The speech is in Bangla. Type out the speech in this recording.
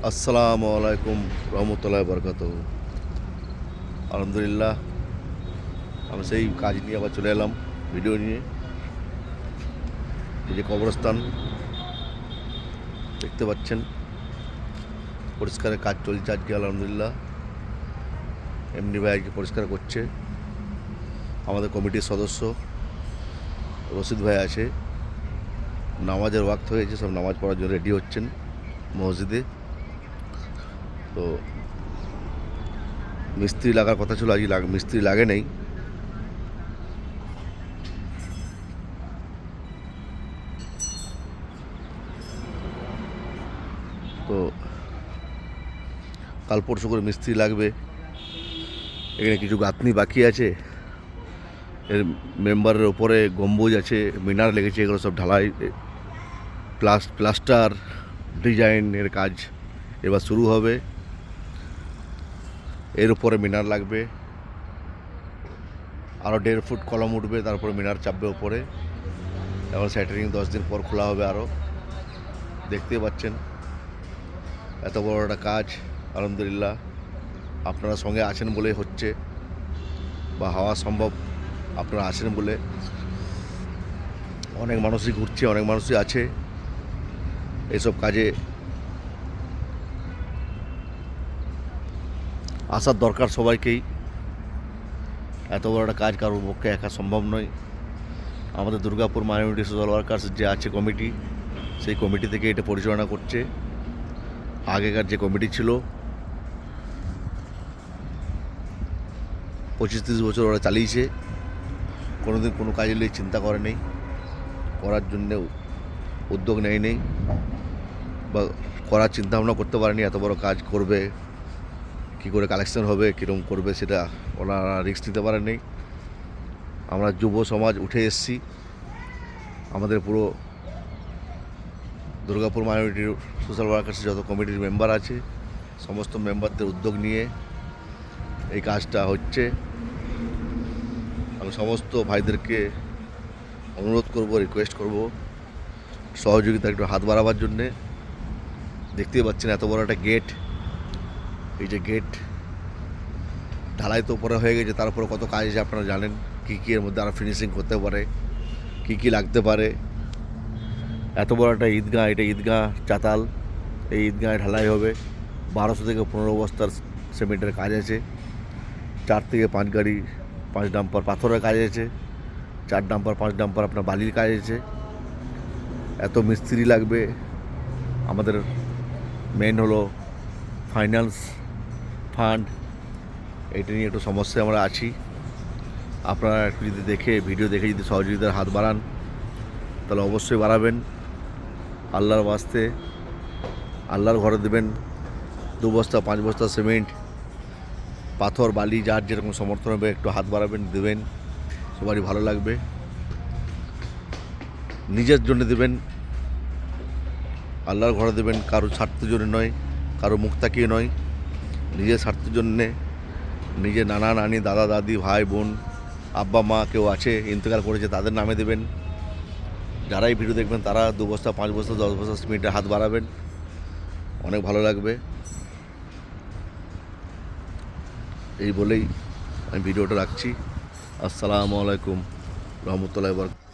আসসালামু আলাইকুম রহমতুল্লাহ বরকাত। আলহামদুলিল্লাহ, আমি সেই কাজ নিয়ে আবার চলে এলাম ভিডিও নিয়ে। এই যে কবরস্থান দেখতে পাচ্ছেন, পরিষ্কারের কাজ চলছে আজকে আলহামদুলিল্লাহ। এমনি ভাই আজকে পরিষ্কার করছে। আমাদের কমিটির সদস্য রশিদ ভাই আছে। নামাজের ওয়াক্ত হয়েছে, সব নামাজ পড়ার জন্য রেডি হচ্ছেন মসজিদে। তো মিস্ত্রি লাগার কথা ছিল, আজকে মিস্ত্রি লাগে নেই। তো কাল পরশু করে মিস্ত্রি লাগবে। এখানে কিছু গাঁথনি বাকি আছে, এর মেম্বারের ওপরে গম্বুজ আছে, মিনার লেগেছে, এগুলো সব ঢালাই প্লাস্টার ডিজাইনের কাজ এবার শুরু হবে। এর উপরে মিনার লাগবে, আরও 1.5 ফুট কলম উঠবে, তারপরে মিনার চাপবে ওপরে। এখন স্যাটারিং 10 দিন পর খোলা হবে আরও। দেখতেই পাচ্ছেন এত বড় একটা কাজ আলহামদুলিল্লাহ আপনারা সঙ্গে আছেন বলেই হচ্ছে, বা হওয়া সম্ভব আপনারা আছেন বলে। অনেক মানুষই ঘুরছে, অনেক মানুষই আছে এইসব কাজে আসার দরকার সবাইকেই। এত বড় একটা কাজ কারোর পক্ষে একা সম্ভব নয়। আমাদের দুর্গাপুর মাইনরিটি সোশ্যাল ওয়ার্কার্স যে আছে কমিটি, সেই কমিটি থেকে এটা পরিচালনা করছে। আগেকার যে কমিটি ছিল 25-30 বছর ওরা চালিয়েছে, কোনোদিন কোনো কাজে নিয়ে চিন্তা করে নেই, করার জন্যেও উদ্যোগ নেই বা করার চিন্তাভাবনা করতে পারেনি। এত বড় কাজ করবে, কী করে কালেকশন হবে, কীরকম করবে, সেটা ওনারা রিস্ক নিতে পারেনি। আমরা যুব সমাজ উঠে এসেছি। আমাদের পুরো দুর্গাপুর মাইনরিটি সোশ্যাল ওয়ার্কার্সের যত কমিটির মেম্বার আছে, সমস্ত মেম্বারদের উদ্যোগ নিয়ে এই কাজটা হচ্ছে। আমি সমস্ত ভাইদেরকে অনুরোধ করব, রিকোয়েস্ট করব সহযোগিতা একটু হাত বাড়াবার জন্যে। দেখতেই পাচ্ছেন এত বড় একটা গেট, এই যে গেট ঢালাই তো উপরে হয়ে গেছে, তারপরে কত কাজ আছে আপনারা জানেন। কী কী এর মধ্যে আরও ফিনিশিং করতে পারে, কী কী লাগতে পারে। এত বড় একটা ঈদগাহ, এটা ঈদগাহ চাতাল। এই ঈদগাহে ঢালাই হবে। 1200 থেকে 15 বস্তার সিমেন্টের কাজ আছে। 4 থেকে 5 গাড়ি 5 ডাম্পার পাথরের কাজ আছে। 4 ডাম্পার 5 ডাম্পার আপনার বালির কাজ আছে। এত মিস্ত্রি লাগবে। আমাদের মেন হলো ফাইন্যান্স ফান্ড, এটা নিয়ে একটু সমস্যায় আমরা আছি। আপনারা একটু যদি ভিডিও দেখে যদি সহযোগিতার হাত বাড়ান, তাহলে অবশ্যই বাড়াবেন। আল্লাহর বাস্তে, আল্লাহর ঘরে দেবেন 2 বস্তা 5 বস্তা সিমেন্ট, পাথর বালি, যার যেরকম সমর্থন হবে একটু হাত বাড়াবেন, দেবেন, সবারই ভালো লাগবে। নিজের জন্য দেবেন, আল্লাহর ঘরে দেবেন, কারো স্বার্থের জন্য নয়, কারো মুখ তাকিয়ে নয়, নিজের স্বার্থের জন্যে। নিজের নানা নানি, দাদা দাদি, ভাই বোন, আব্বা মা কেউ আছে ইন্তেকাল করেছে, তাদের নামে দেবেন। যারাই ভিডিও দেখবেন তারা 2 বস্তা 5 বস্তা 10 বস্তা সিমেন্টের হাত বাড়াবেন, অনেক ভালো লাগবে। এই বলেই আমি ভিডিওটা রাখছি। আসসালামু আলাইকুম রহমতুল্লাহি ওয়া বারাকাতুহু।